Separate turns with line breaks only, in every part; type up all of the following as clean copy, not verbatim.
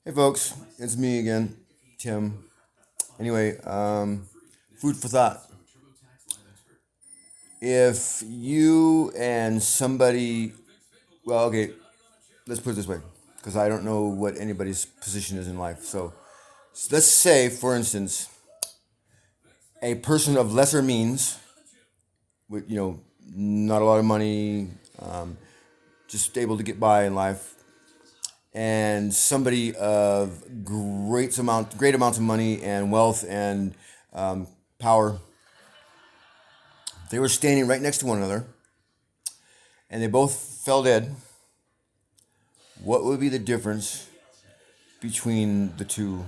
Hey folks, it's me again, Tim. Anyway, food for thought. If you and somebody, well, okay, let's put it this way, because I don't know what anybody's position is in life. So let's say, for instance, a person of lesser means, with not a lot of money, um, just able to get by in life, and somebody of great amounts of money and wealth and power. They were standing right next to one another, and they both fell dead. What would be the difference between the two?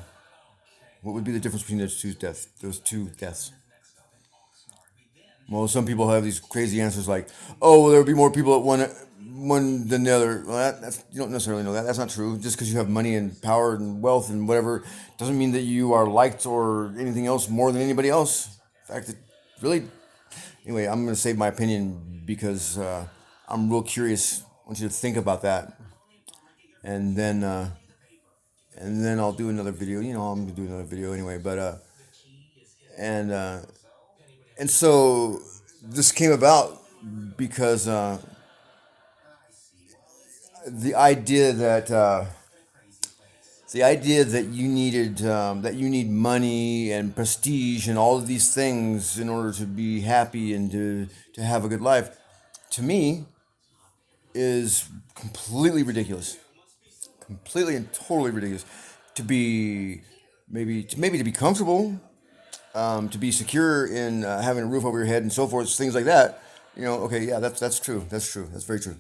What would be the difference between those two deaths? Those two deaths. Well, some people have these crazy answers like, "Oh, well, there would be more people at one than the other." Well, that's you don't necessarily know that. That's not true. Just because you have money and power and wealth and whatever doesn't mean that you are liked or anything else more than anybody else. In fact, it really. Anyway, I'm going to save my opinion because I'm real curious. I want you to think about that, and then I'll do another video. I'm gonna do another video anyway. And uh, and so this came about because the idea that you need money and prestige and all of these things in order to be happy and to have a good life, to me, is completely ridiculous. Completely and totally ridiculous. To be maybe to be comfortable, to be secure in having a roof over your head and so forth, things like that. Okay, yeah, that's true. That's true. That's very true.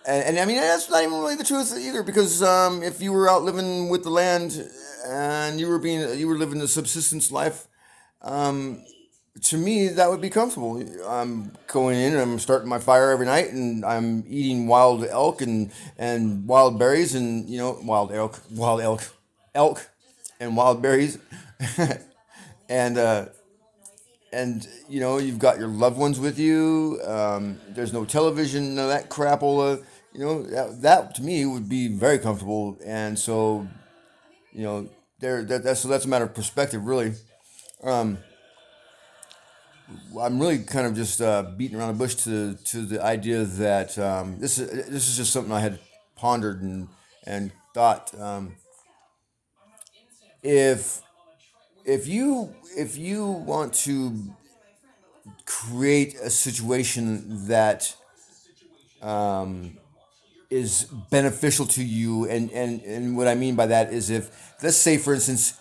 And I mean, that's not even really the truth either, because if you were out living with the land and you were living the subsistence life, to me that would be comfortable. I'm going in and I'm starting my fire every night, and I'm eating wild elk and wild berries, and elk, and wild berries, and you've got your loved ones with you. There's no television, none of that crapola. That to me would be very comfortable, and so that's a matter of perspective, really. Um, I'm really kind of just beating around the bush to the idea that this is just something I had pondered and thought. If if you want to create a situation that is beneficial to you, and what I mean by that is, if, let's say, for instance,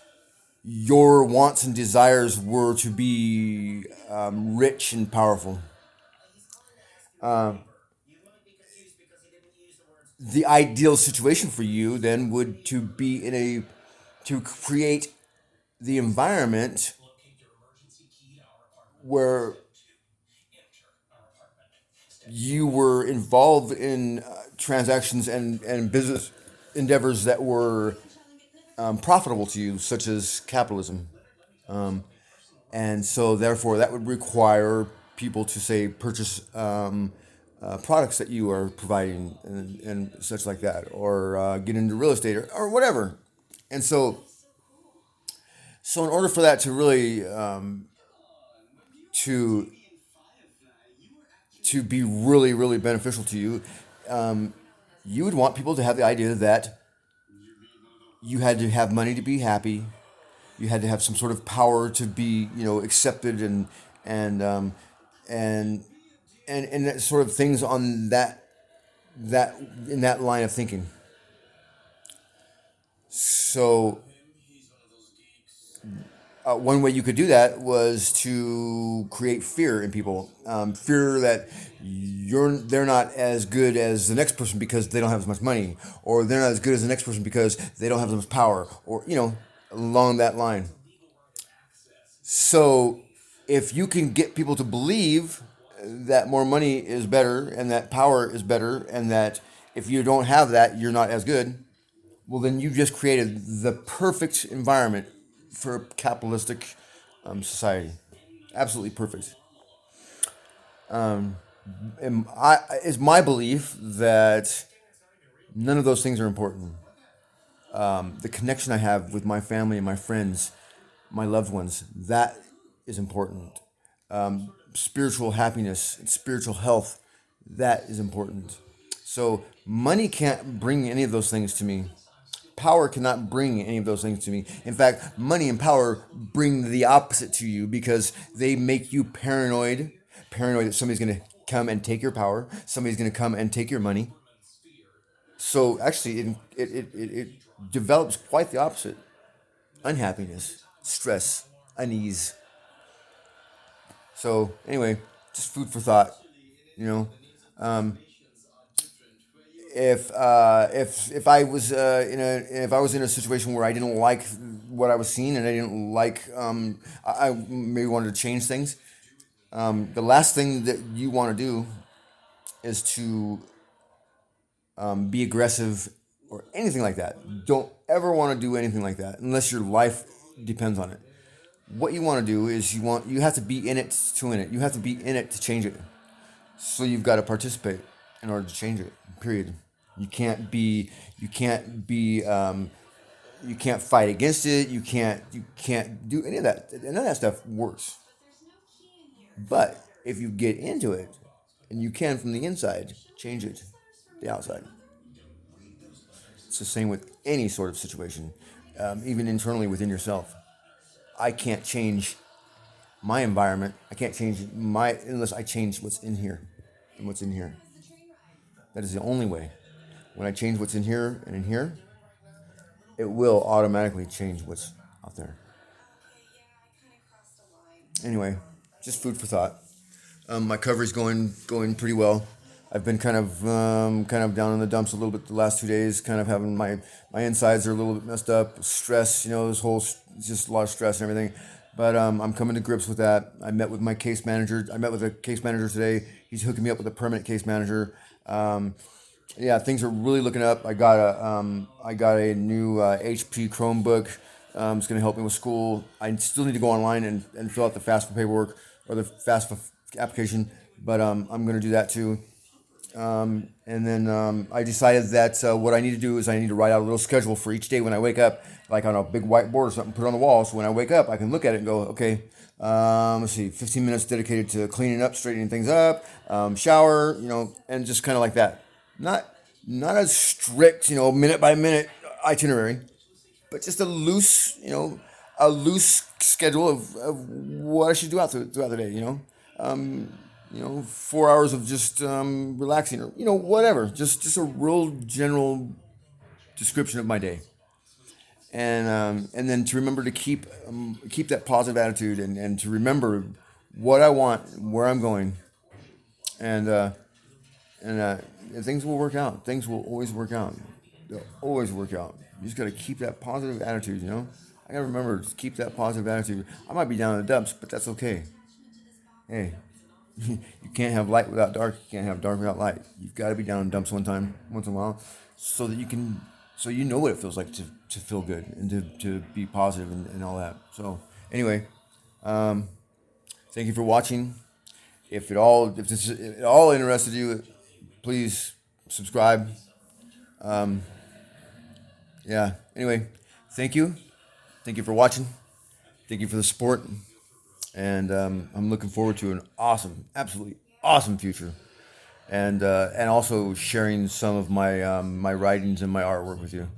your wants and desires were to be rich and powerful, the ideal situation for you then would to create the environment where you were involved in transactions and business endeavors that were profitable to you, such as capitalism. And so, therefore, that would require people to, say, purchase products that you are providing, and such like that, or get into real estate, or whatever. And so in order for that to really to to be really really beneficial to you, you would want people to have the idea that you had to have money to be happy. You had to have some sort of power to be, accepted, and and and that sort of things on that in that line of thinking. So one way you could do that was to create fear in people, fear that they're not as good as the next person because they don't have as much money, or they're not as good as the next person because they don't have as much power, or along that line. So if you can get people to believe that more money is better and that power is better, and that if you don't have that, you're not as good, well, then you just created the perfect environment for a capitalistic society. Absolutely perfect. It's my belief that none of those things are important. the connection I have with my family and my friends, my loved ones, that is important. Spiritual happiness, spiritual health, that is important. So money can't bring any of those things to me. Power cannot bring any of those things to me. In fact, money and power bring the opposite to you because they make you paranoid, paranoid that somebody's going to come and take your power, somebody's going to come and take your money. So actually, it develops quite the opposite: unhappiness, stress, unease. So anyway, just food for thought. You know, if I was if I was in a situation where I didn't like what I was seeing and I didn't like I maybe wanted to change things. The last thing that you want to do is to be aggressive or anything like that. Don't ever want to do anything like that unless your life depends on it. What you want to do is you have to be in it to win it. You have to be in it to change it. So you've got to participate in order to change it. Period. You can't be you can't be you can't fight against it. You can't do any of that. None of that stuff works. But if you get into it, and you can from the inside change it, the outside. It's the same with any sort of situation, even internally within yourself. I can't change my environment. I can't change my unless I change what's in here and what's in here. That is the only way. When I change what's in here and in here, it will automatically change what's out there. Anyway, just food for thought. My coverage going pretty well. I've been kind of down in the dumps a little bit the last 2 days. Kind of having my insides are a little bit messed up. Stress, this whole just a lot of stress and everything. But I'm coming to grips with that. I met with my case manager. I met with a case manager today. He's hooking me up with a permanent case manager. Yeah, things are really looking up. I got a new HP Chromebook. It's going to help me with school. I still need to go online and fill out the FAFSA paperwork or the FAFSA application, but I'm going to do that too. And then I decided that what I need to do is I need to write out a little schedule for each day when I wake up, like on a big whiteboard or something, put it on the wall. So when I wake up, I can look at it and go, okay, let's see, 15 minutes dedicated to cleaning up, straightening things up, shower, and just kind of like that. Not a strict, minute by minute itinerary, but just a loose schedule of what I should do throughout the day. 4 hours of just relaxing or whatever. Just a real general description of my day, and then to remember to keep that positive attitude and to remember what I want, where I'm going, and and things will work out. Things will always work out. They'll always work out. You just got to keep that positive attitude. I got to remember to keep that positive attitude. I might be down in the dumps, but that's okay. Hey, you can't have light without dark. You can't have dark without light. You've got to be down in dumps once in a while, so that so you know what it feels like to feel good and to be positive and all that. So anyway, thank you for watching. If this at all interested you, please subscribe. Yeah. Anyway, thank you. Thank you for watching. Thank you for the support. And I'm looking forward to an awesome, absolutely awesome future. And also sharing some of my writings and my artwork with you.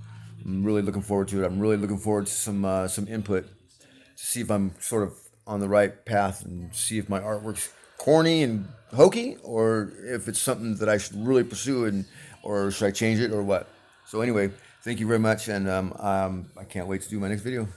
I'm really looking forward to it. I'm really looking forward to some input to see if I'm sort of on the right path and see if my artwork's corny and hokey or if it's something that I should really pursue or should I change it or what. So anyway, thank you very much, and I can't wait to do my next video.